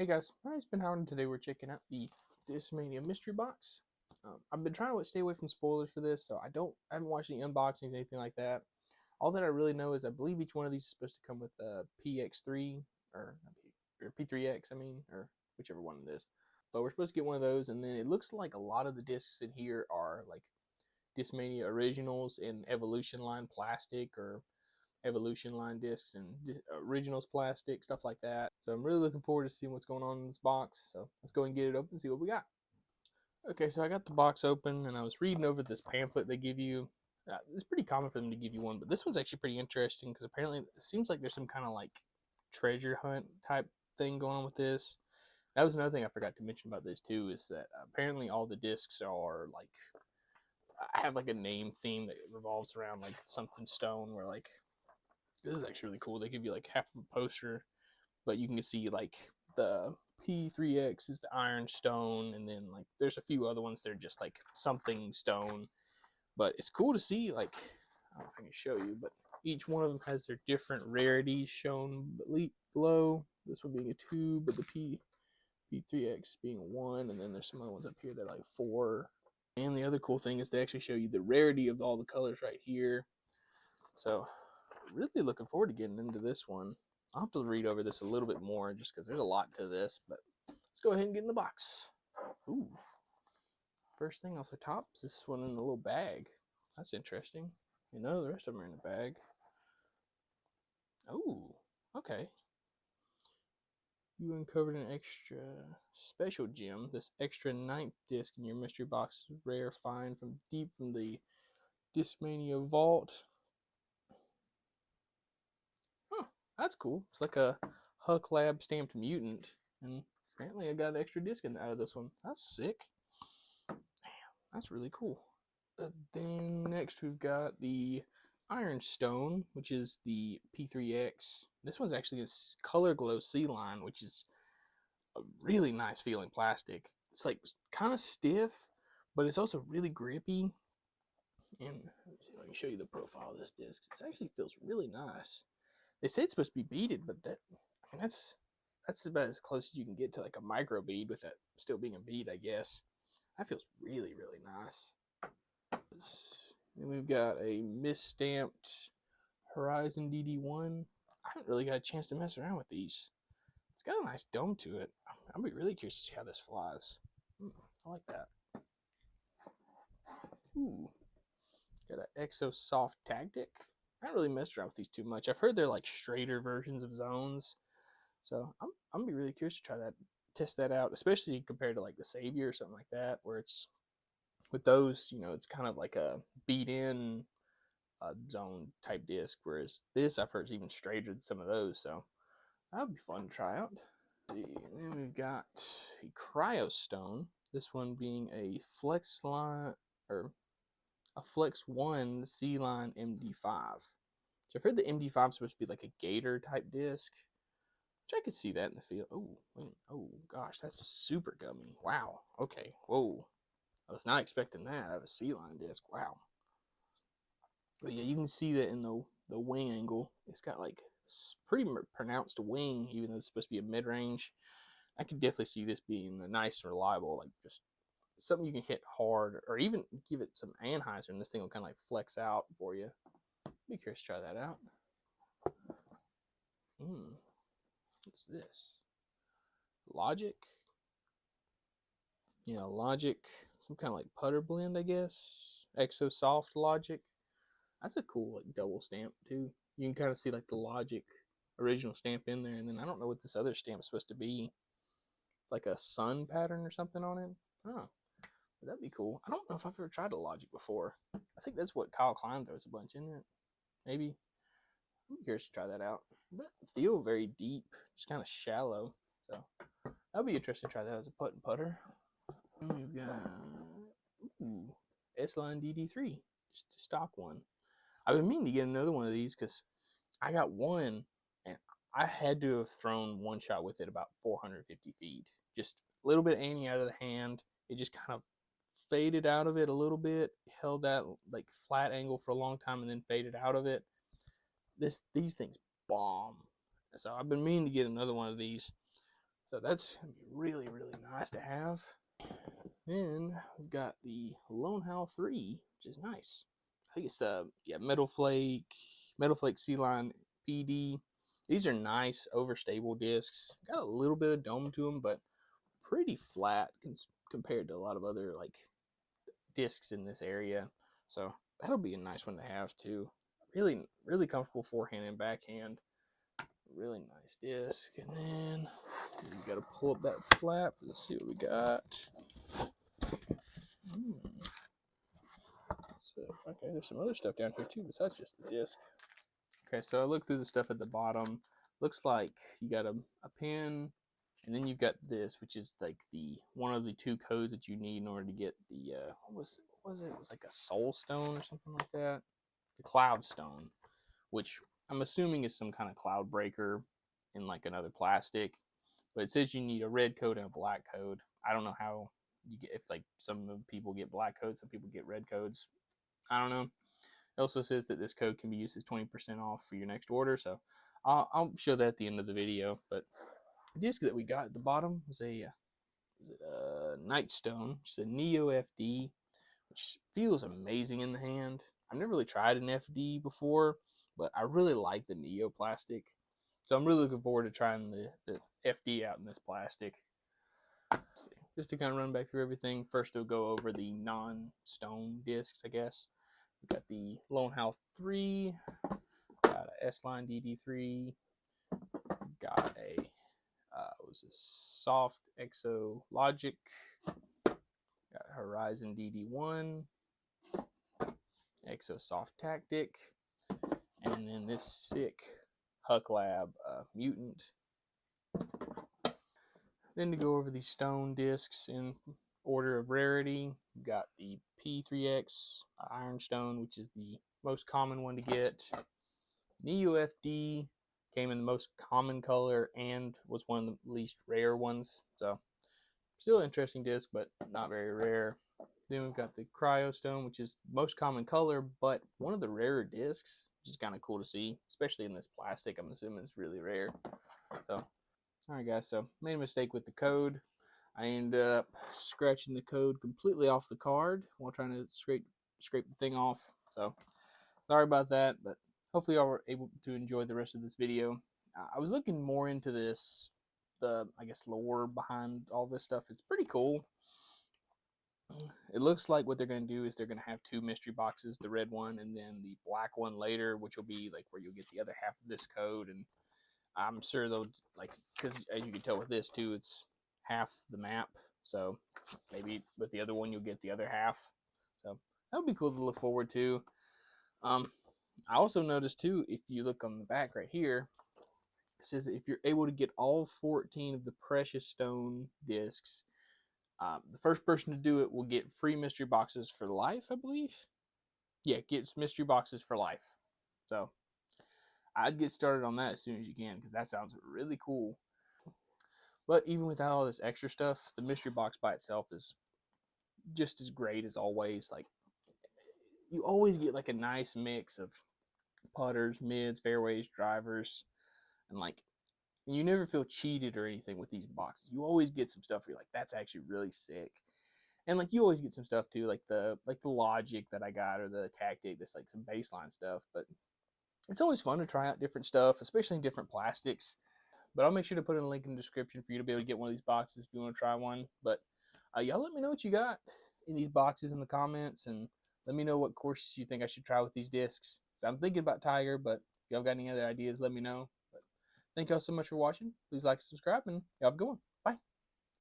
Hey guys, my name's Ben Howard, and today we're checking out the Discmania mystery box. I've been trying to stay away from spoilers for this, so I haven't watched any unboxings, anything like that. All that I really know is I believe each one of these is supposed to come with a PX3 or P3X, or whichever one it is. But we're supposed to get one of those, and then it looks like a lot of the discs in here are like Discmania originals in Evolution line plastic or Evolution line discs and originals plastic, stuff like that. So I'm really looking forward to seeing what's going on in this box. So let's go and get it open and see what we got. Okay, so I got the box open and I was reading over this pamphlet they give you. It's pretty common for them to give you one, but this one's actually pretty interesting because apparently it seems like there's some kind of like treasure hunt type thing going on with this. That was another thing I forgot to mention about this too, is that apparently all the discs are like have like a name theme that revolves around like something stone, where like this is actually really cool. They give you like half of a poster, but you can see like the P3X is the iron stone, and then like there's a few other ones that are just like something stone. But it's cool to see, like, I don't know if I can show you, but each one of them has their different rarities shown below. This one being a 2, but the P3X being a 1, and then there's some other ones up here that are like 4. And the other cool thing is they actually show you the rarity of all the colors right here. So really looking forward to getting into this one. I'll have to read over this a little bit more just because there's a lot to this, but let's go ahead and get in the box. Ooh. First thing off the top is this one in a little bag. That's interesting. You know, the rest of them are in a bag. Oh, okay. You uncovered an extra special gem. This extra 9th disc in your mystery box is rare find from deep from the Discmania vault. Huh, that's cool. It's like a Huck Lab stamped mutant, and apparently I got an extra disc out of this one. That's sick. Damn, that's really cool. Then next we've got the Iron Stone, which is the P3X. This one's actually a color glow sea line, which is a really nice feeling plastic. It's like kind of stiff, but it's also really grippy. And let me see if I can show you the profile of this disc. It actually feels really nice. They say it's supposed to be beaded, but that's about as close as you can get to like a micro bead with that still being a bead, I guess. That feels really, really nice. Then we've got a misstamped Horizon DD1. I haven't really got a chance to mess around with these. It's got a nice dome to it. I'll be really curious to see how this flies. I like that. Ooh, got an Exo Soft Tactic. I haven't really messed around with these too much. I've heard they're like straighter versions of zones, so I'm gonna be really curious to try that, test that out, especially compared to like the Savior or something like that, where it's with those, it's kind of like a beat in zone type disc, whereas this I've heard is even straighter than some of those, so that would be fun to try out. And then we've got a Cryo Stone. This one being a Flex line or a Flex 1 C line MD5. So I've heard the MD5 is supposed to be like a gator type disc, which I could see that in the field. Oh gosh, that's super gummy. Wow. Okay. Whoa. I was not expecting that out of a C line disc. Wow. But yeah, you can see that in the wing angle. It's got like pretty pronounced wing, even though it's supposed to be a mid range. I could definitely see this being a nice, reliable, like just something you can hit hard, or even give it some anhyzer, and this thing will kind of like flex out for you. Be curious to try that out. What's this? Logic. Yeah, Logic. Some kind of like putter blend, I guess. Exo Soft Logic. That's a cool like double stamp too. You can kind of see like the Logic original stamp in there, and then I don't know what this other stamp is supposed to be. Like a sun pattern or something on it. Oh, that'd be cool. I don't know if I've ever tried a Logic before. I think that's what Kyle Klein throws a bunch in it. Maybe. I'm curious to try that out. It doesn't feel very deep, just kind of shallow. So that'll be interesting to try that as a putt and putter. And we've got S-Line DD3, just a stock one. I've been meaning to get another one of these because I got one and I had to have thrown one shot with it about 450 feet. Just a little bit ante out of the hand. It just kind of faded out of it a little bit, held that like flat angle for a long time, and then faded out of it. These things bomb. So I've been meaning to get another one of these. So that's gonna be really, really nice to have. Then we've got the Lone Howl 3, which is nice. I think it's Metal Flake Sea Line PD. These are nice overstable discs. Got a little bit of dome to them, but pretty flat compared to a lot of other like discs in this area. So that'll be a nice one to have too. Really, really comfortable forehand and backhand. Really nice disc. And then we got to pull up that flap. Let's see what we got. So, okay, there's some other stuff down here too besides just the disc. Okay, so I looked through the stuff at the bottom. Looks like you got a pin, and then you've got this, which is like the one of the 2 codes that you need in order to get the what was it? It was like a soul stone or something like that. The cloud stone, which I'm assuming is some kind of cloud breaker in like another plastic. But it says you need a red code and a black code. I don't know how you get, if like some people get black codes, some people get red codes. I don't know. It also says that this code can be used as 20% off for your next order. So I'll show that at the end of the video. But the disc that we got at the bottom was a Nightstone, which is a Neo FD, which feels amazing in the hand. I've never really tried an FD before, but I really like the Neo plastic. So I'm really looking forward to trying the FD out in this plastic. Just to kind of run back through everything, first we'll go over the non-stone discs, I guess. We've got the Lone Howl 3, got a S-Line DD3, got a was a Soft Exo Logic, got Horizon DD1, Exo Soft Tactic, and then this sick Huck Lab Mutant. Then to go over these stone discs in order of rarity, we've got the P3X Ironstone, which is the most common one to get. Neo FD came in the most common color and was one of the least rare ones. So still interesting disc, but not very rare. Then we've got the Cryo Stone, which is the most common color, but one of the rarer discs, which is kind of cool to see, especially in this plastic. I'm assuming it's really rare. So, all right, guys. So made a mistake with the code. I ended up scratching the code completely off the card while trying to scrape the thing off. So sorry about that, but hopefully y'all were able to enjoy the rest of this video. I was looking more into this, I guess, lore behind all this stuff. It's pretty cool. It looks like what they're going to do is they're going to have 2 mystery boxes, the red one and then the black one later, which will be like where you'll get the other half of this code. And I'm sure they'll, like, because as you can tell with this too, it's half the map. So maybe with the other one, you'll get the other half. So that would be cool to look forward to. I also noticed too, if you look on the back right here, it says if you're able to get all 14 of the precious stone discs, the first person to do it will get free mystery boxes for life, I believe. Yeah, it gets mystery boxes for life. So I'd get started on that as soon as you can, because that sounds really cool. But even without all this extra stuff, the mystery box by itself is just as great as always. Like, you always get like a nice mix of putters, mids, fairways, drivers, and like you never feel cheated or anything with these boxes. You always get some stuff where you're like, that's actually really sick. And like you always get some stuff too, like the logic that I got or the tactic that's like some baseline stuff. But it's always fun to try out different stuff, especially in different plastics. But I'll make sure to put in a link in the description for you to be able to get one of these boxes if you want to try one. But y'all let me know what you got in these boxes in the comments, and let me know what courses you think I should try with these discs. So I'm thinking about Tiger, but if y'all got any other ideas, let me know. But thank y'all so much for watching. Please like and subscribe, and y'all have a good one.